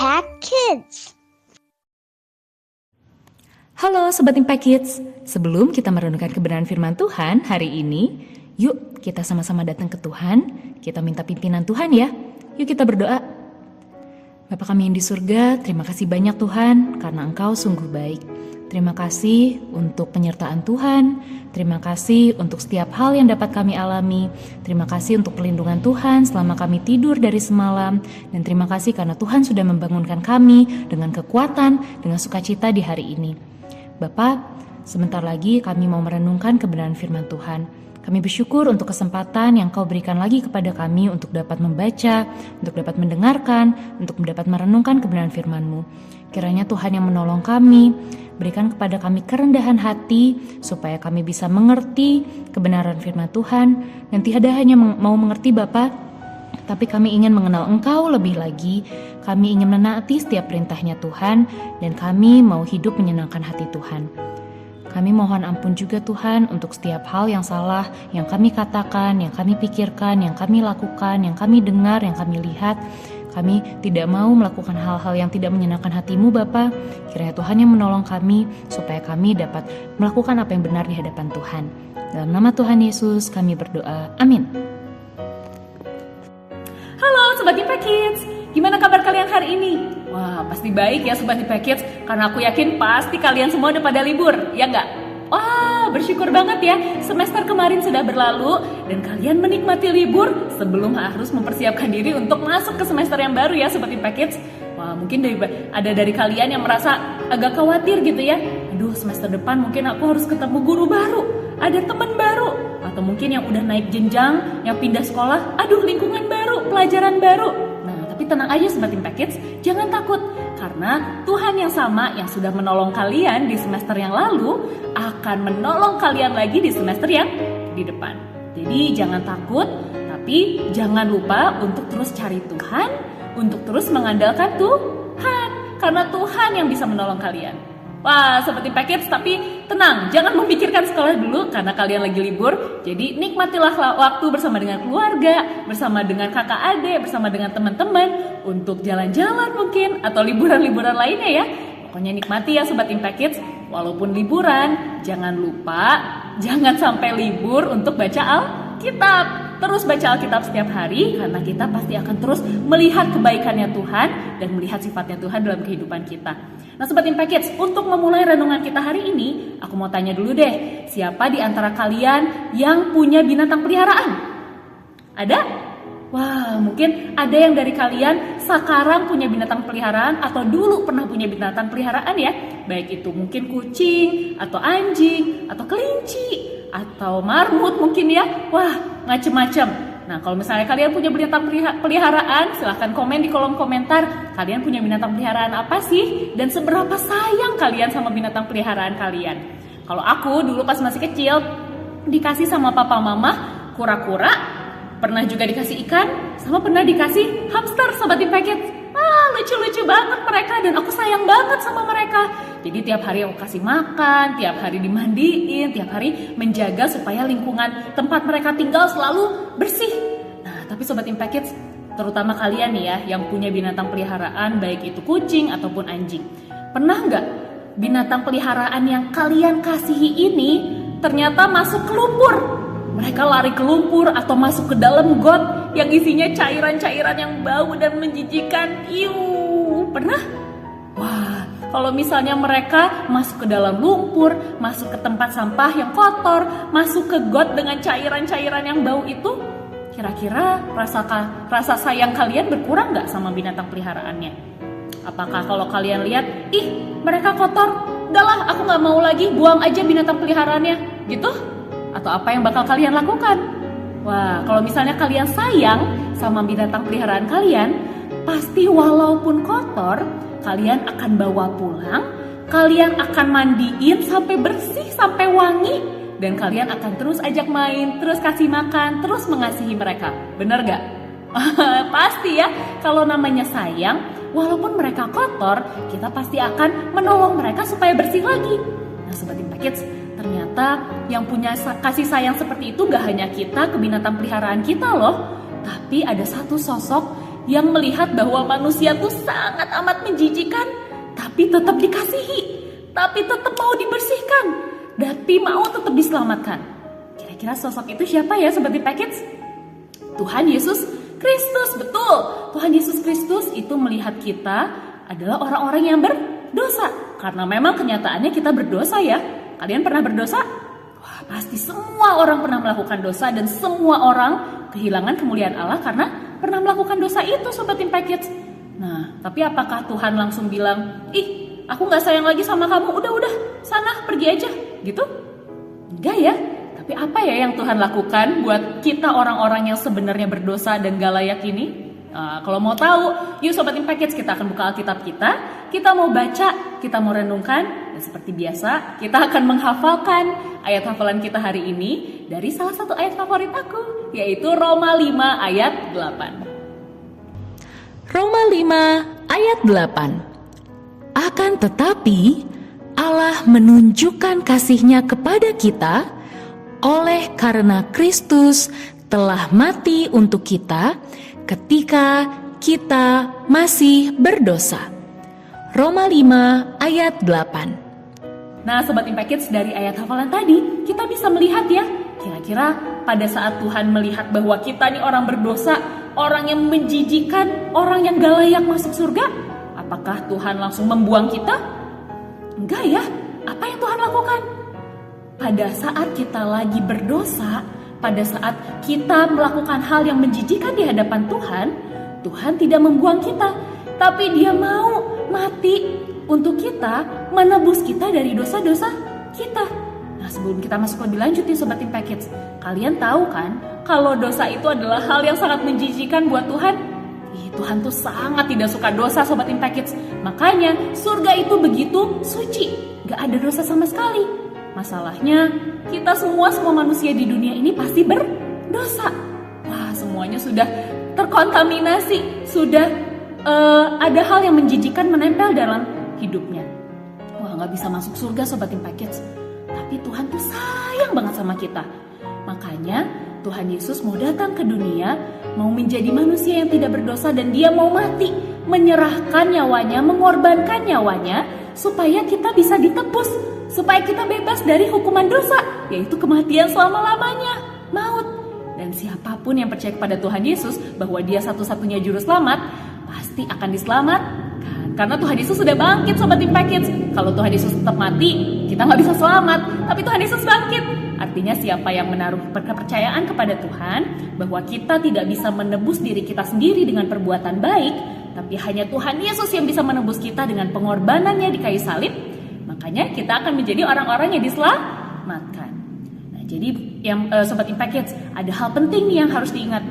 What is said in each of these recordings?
Impact Kids. Halo Sobat Impact Kids, sebelum kita merenungkan kebenaran firman Tuhan hari ini, yuk kita sama-sama datang ke Tuhan, kita minta pimpinan Tuhan ya. Yuk kita berdoa. Bapa kami yang di surga, terima kasih banyak Tuhan karena Engkau sungguh baik. Terima kasih untuk penyertaan Tuhan, terima kasih untuk setiap hal yang dapat kami alami, terima kasih untuk perlindungan Tuhan selama kami tidur dari semalam, dan terima kasih karena Tuhan sudah membangunkan kami dengan kekuatan, dengan sukacita di hari ini. Bapak, sebentar lagi kami mau merenungkan kebenaran firman Tuhan. Kami bersyukur untuk kesempatan yang Kau berikan lagi kepada kami untuk dapat membaca, untuk dapat mendengarkan, untuk dapat merenungkan kebenaran firman-Mu. Kiranya Tuhan yang menolong kami, berikan kepada kami kerendahan hati, supaya kami bisa mengerti kebenaran firman Tuhan, dan tiada hanya mau mengerti Bapa, tapi kami ingin mengenal Engkau lebih lagi. Kami ingin menaati setiap perintahnya Tuhan, dan kami mau hidup menyenangkan hati Tuhan. Kami mohon ampun juga Tuhan untuk setiap hal yang salah yang kami katakan, yang kami pikirkan, yang kami lakukan, yang kami dengar, yang kami lihat. Kami tidak mau melakukan hal-hal yang tidak menyenangkan hati-Mu Bapa. Kiranya Tuhan yang menolong kami supaya kami dapat melakukan apa yang benar di hadapan Tuhan. Dalam nama Tuhan Yesus kami berdoa. Amin. Halo Sobat Impact Kids, gimana kabar kalian hari ini? Wah, pasti baik ya Sobat Impact Kids, karena aku yakin pasti kalian semua udah pada libur, ya nggak? Wah, bersyukur banget ya, semester kemarin sudah berlalu dan kalian menikmati libur sebelum harus mempersiapkan diri untuk masuk ke semester yang baru ya Sobat Impact Kids. Wah, mungkin ada dari kalian yang merasa agak khawatir gitu ya. Aduh, semester depan mungkin aku harus ketemu guru baru, ada teman baru, atau mungkin yang udah naik jenjang, yang pindah sekolah, aduh lingkungan baru, pelajaran baru. Nah, tapi tenang aja Sobat Impact Kids, jangan takut. Karena Tuhan yang sama yang sudah menolong kalian di semester yang lalu akan menolong kalian lagi di semester yang di depan. Jadi jangan takut, tapi jangan lupa untuk terus cari Tuhan, untuk terus mengandalkan Tuhan. Karena Tuhan yang bisa menolong kalian. Wah, seperti paket, tapi tenang, jangan memikirkan sekolah dulu karena kalian lagi libur. Jadi nikmatilah waktu bersama dengan keluarga, bersama dengan kakak adik, bersama dengan teman-teman untuk jalan-jalan mungkin atau liburan-liburan lainnya ya. Pokoknya nikmati ya Sobat Impact Kids. Walaupun liburan, jangan lupa jangan sampai libur untuk baca Alkitab. Terus baca Alkitab setiap hari karena kita pasti akan terus melihat kebaikannya Tuhan dan melihat sifatnya Tuhan dalam kehidupan kita. Nah Sobat Impact Kids, untuk memulai renungan kita hari ini, aku mau tanya dulu deh, siapa di antara kalian yang punya binatang peliharaan? Ada? Wah, mungkin ada yang dari kalian sekarang punya binatang peliharaan atau dulu pernah punya binatang peliharaan ya. Baik itu mungkin kucing, atau anjing, atau kelinci, atau marmut mungkin ya. Wah, macem-macem. Nah, kalau misalnya kalian punya binatang peliharaan, silahkan komen di kolom komentar. Kalian punya binatang peliharaan apa sih? Dan seberapa sayang kalian sama binatang peliharaan kalian? Kalau aku dulu pas masih kecil, dikasih sama papa mama kura-kura, pernah juga dikasih ikan, sama pernah dikasih hamster Sobat Impact Kids. Lucu-lucu banget mereka dan aku sayang banget sama mereka. Jadi tiap hari aku kasih makan, tiap hari dimandiin, tiap hari menjaga supaya lingkungan tempat mereka tinggal selalu bersih. Nah, tapi Sobat Impact Kids, terutama kalian nih ya yang punya binatang peliharaan baik itu kucing ataupun anjing. Pernah nggak binatang peliharaan yang kalian kasihi ini ternyata masuk ke lumpur? Mereka lari ke lumpur atau masuk ke dalam got yang isinya cairan-cairan yang bau dan menjijikan. Pernah? Wah, kalau misalnya mereka masuk ke dalam lumpur, masuk ke tempat sampah yang kotor, masuk ke got dengan cairan-cairan yang bau itu, kira-kira rasa sayang kalian berkurang nggak sama binatang peliharaannya? Apakah kalau kalian lihat, mereka kotor, udahlah aku nggak mau lagi, buang aja binatang peliharaannya, gitu? Atau apa yang bakal kalian lakukan? Wah, kalau misalnya kalian sayang sama binatang peliharaan kalian, pasti walaupun kotor, kalian akan bawa pulang, kalian akan mandiin sampai bersih, sampai wangi, dan kalian akan terus ajak main, terus kasih makan, terus mengasihi mereka. Bener gak? Pasti ya, kalau namanya sayang, walaupun mereka kotor, kita pasti akan menolong mereka supaya bersih lagi. Nah Sobat Impact Kids, ternyata yang punya kasih sayang seperti itu gak hanya kita ke binatang peliharaan kita loh, tapi ada satu sosok yang melihat bahwa manusia tuh sangat amat menjijikan, tapi tetap dikasihi, tapi tetap mau dibersihkan, tapi mau tetap diselamatkan. Kira-kira sosok itu siapa ya Sobat Impact Kids? Tuhan Yesus Kristus, betul. Tuhan Yesus Kristus itu melihat kita adalah orang-orang yang berdosa. Karena memang kenyataannya kita berdosa ya. Kalian pernah berdosa? Wah, pasti semua orang pernah melakukan dosa dan semua orang kehilangan kemuliaan Allah karena pernah melakukan dosa itu Sobat Impact Kids. Nah, tapi apakah Tuhan langsung bilang, ih, aku gak sayang lagi sama kamu, udah, sana pergi aja, gitu? Enggak ya. Tapi apa ya yang Tuhan lakukan buat kita orang-orang yang sebenarnya berdosa dan gak layak ini? Kalau mau tahu, yuk Sobat Impact Kids, kita akan buka Alkitab kita mau baca, kita mau renungkan, dan seperti biasa, kita akan menghafalkan ayat hafalan kita hari ini dari salah satu ayat favorit aku, yaitu Roma 5 ayat 8. Roma 5 ayat 8. Akan tetapi, Allah menunjukkan kasih-Nya kepada kita oleh karena Kristus telah mati untuk kita ketika kita masih berdosa. Roma 5 ayat 8. Nah Sobat Impact Kids, dari ayat hafalan tadi kita bisa melihat ya, kira-kira pada saat Tuhan melihat bahwa kita nih orang berdosa, orang yang menjijikan, orang yang gak layak masuk surga, apakah Tuhan langsung membuang kita? Enggak ya. Apa yang Tuhan lakukan? Pada saat kita lagi berdosa, pada saat kita melakukan hal yang menjijikan di hadapan Tuhan, Tuhan tidak membuang kita, tapi Dia mau mati untuk kita, menebus kita dari dosa-dosa kita. Nah, sebelum kita masuk lebih lanjut nih Sobat Impact Kids, kalian tahu kan kalau dosa itu adalah hal yang sangat menjijikan buat Tuhan? Tuhan tuh sangat tidak suka dosa Sobat Impact Kids. Makanya surga itu begitu suci, gak ada dosa sama sekali. Masalahnya kita semua manusia di dunia ini pasti berdosa. Wah, semuanya sudah terkontaminasi, sudah ada hal yang menjijikan menempel dalam hidupnya. Wah, gak bisa masuk surga Sobat Impact Kids. Tapi Tuhan tuh sayang banget sama kita. Makanya Tuhan Yesus mau datang ke dunia, mau menjadi manusia yang tidak berdosa, dan Dia mau mati, menyerahkan nyawanya, mengorbankan nyawanya, supaya kita bisa ditebus, supaya kita bebas dari hukuman dosa, yaitu kematian selama-lamanya, maut. Dan siapapun yang percaya kepada Tuhan Yesus bahwa Dia satu-satunya juru selamat, pasti akan diselamatkan. Karena Tuhan Yesus sudah bangkit Sobat Impact Kids. Kalau Tuhan Yesus tetap mati, kita gak bisa selamat. Tapi Tuhan Yesus bangkit. Artinya siapa yang menaruh kepercayaan kepada Tuhan bahwa kita tidak bisa menebus diri kita sendiri dengan perbuatan baik, tapi hanya Tuhan Yesus yang bisa menebus kita dengan pengorbanannya di kayu salib, makanya kita akan menjadi orang-orang yang diselamatkan. Nah, jadi yang Sobat Impact Kids, ada hal penting nih yang harus diingat.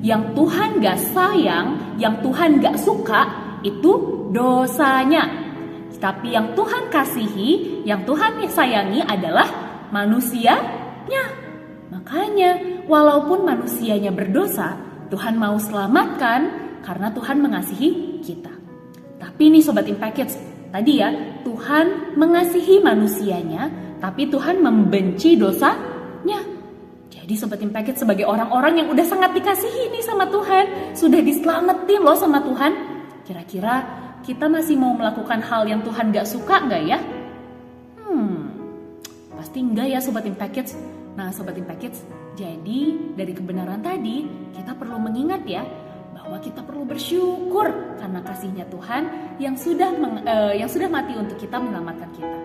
Yang Tuhan gak sayang, yang Tuhan gak suka, itu dosanya. Tapi yang Tuhan kasihi, yang Tuhan sayangi adalah manusianya. Makanya walaupun manusianya berdosa, Tuhan mau selamatkan karena Tuhan mengasihi kita. Tapi nih Sobat Impact Kids, tadi ya, Tuhan mengasihi manusianya, tapi Tuhan membenci dosanya. Jadi Sobat Impact Kids, sebagai orang-orang yang udah sangat dikasihi nih sama Tuhan, sudah diselamatin loh sama Tuhan, kira-kira kita masih mau melakukan hal yang Tuhan gak suka gak ya? Pasti enggak ya Sobat Impact Kids. Nah Sobat Impact Kids, jadi dari kebenaran tadi kita perlu mengingat ya, bahwa kita perlu bersyukur karena kasih-Nya Tuhan yang sudah mati untuk kita, menyelamatkan kita.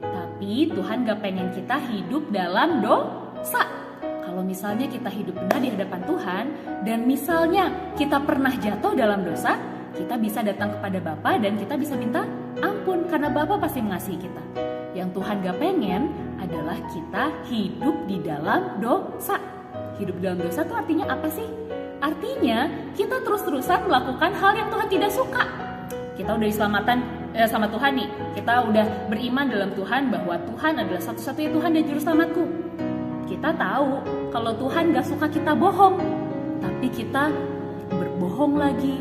Tapi Tuhan gak pengen kita hidup dalam dosa. Kalau misalnya kita hidup benar di hadapan Tuhan, dan misalnya kita pernah jatuh dalam dosa, kita bisa datang kepada Bapa dan kita bisa minta ampun, karena Bapa pasti mengasihi kita. Yang Tuhan gak pengen adalah kita hidup di dalam dosa. Hidup dalam dosa itu artinya apa sih? Artinya kita terus-terusan melakukan hal yang Tuhan tidak suka. Kita udah diselamatkan sama Tuhan nih. Kita udah beriman dalam Tuhan bahwa Tuhan adalah satu-satunya Tuhan dan Juru Selamatku. Kita tahu kalau Tuhan gak suka kita bohong. Tapi kita berbohong lagi,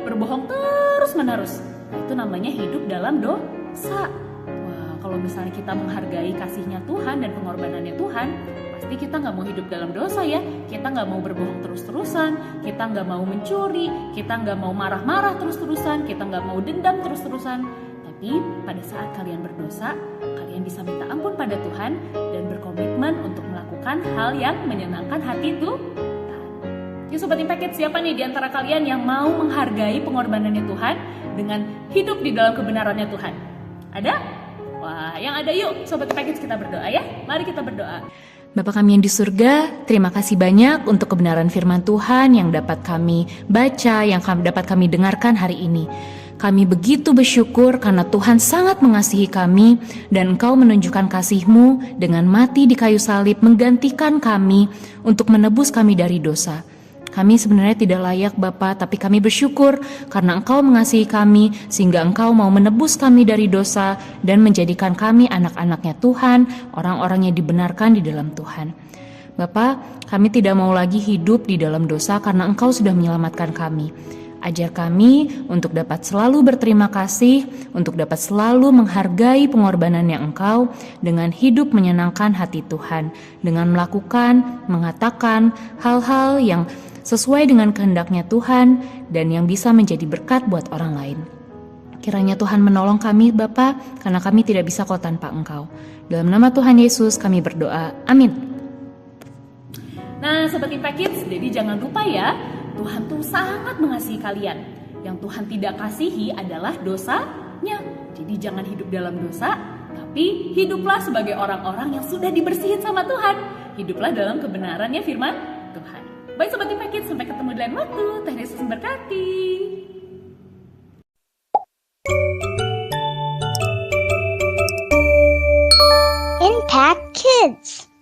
berbohong terus-menerus. Nah, itu namanya hidup dalam dosa. Wah, kalau misalnya kita menghargai kasih-Nya Tuhan dan pengorbanannya Tuhan, pasti kita nggak mau hidup dalam dosa ya. Kita nggak mau berbohong terus-terusan, kita nggak mau mencuri, kita nggak mau marah-marah terus-terusan, kita nggak mau dendam terus-terusan. Tapi pada saat kalian berdosa, kalian bisa minta ampun pada Tuhan dan berkomitmen untuk melakukan hal yang menyenangkan hati Tuhan. Ya Sobat Impact Kids, siapa nih di antara kalian yang mau menghargai pengorbanannya Tuhan dengan hidup di dalam kebenarannya Tuhan? Ada? Wah, yang ada yuk Sobat Impact Kids, kita berdoa ya. Mari kita berdoa. Bapa kami yang di surga, terima kasih banyak untuk kebenaran firman Tuhan yang dapat kami baca, yang dapat kami dengarkan hari ini. Kami begitu bersyukur karena Tuhan sangat mengasihi kami dan Engkau menunjukkan kasih-Mu dengan mati di kayu salib menggantikan kami untuk menebus kami dari dosa. Kami sebenarnya tidak layak Bapa, tapi kami bersyukur karena Engkau mengasihi kami sehingga Engkau mau menebus kami dari dosa dan menjadikan kami anak-anaknya Tuhan, orang-orang yang dibenarkan di dalam Tuhan. Bapa, kami tidak mau lagi hidup di dalam dosa karena Engkau sudah menyelamatkan kami. Ajar kami untuk dapat selalu berterima kasih, untuk dapat selalu menghargai pengorbanannya Engkau dengan hidup menyenangkan hati Tuhan, dengan melakukan, mengatakan hal-hal yang sesuai dengan kehendaknya Tuhan dan yang bisa menjadi berkat buat orang lain. Kiranya Tuhan menolong kami Bapa, karena kami tidak bisa kok tanpa Engkau. Dalam nama Tuhan Yesus kami berdoa, amin. Nah Sobat Impact Kids, jadi jangan lupa ya, Tuhan tuh sangat mengasihi kalian. Yang Tuhan tidak kasihi adalah dosanya. Jadi jangan hidup dalam dosa, tapi hiduplah sebagai orang-orang yang sudah dibersihin sama Tuhan. Hiduplah dalam kebenarannya firman Tuhan. Baik Sobat Impact Kids, sampai ketemu di lain waktu. Tuhan Yesus memberkati. Impact Kids.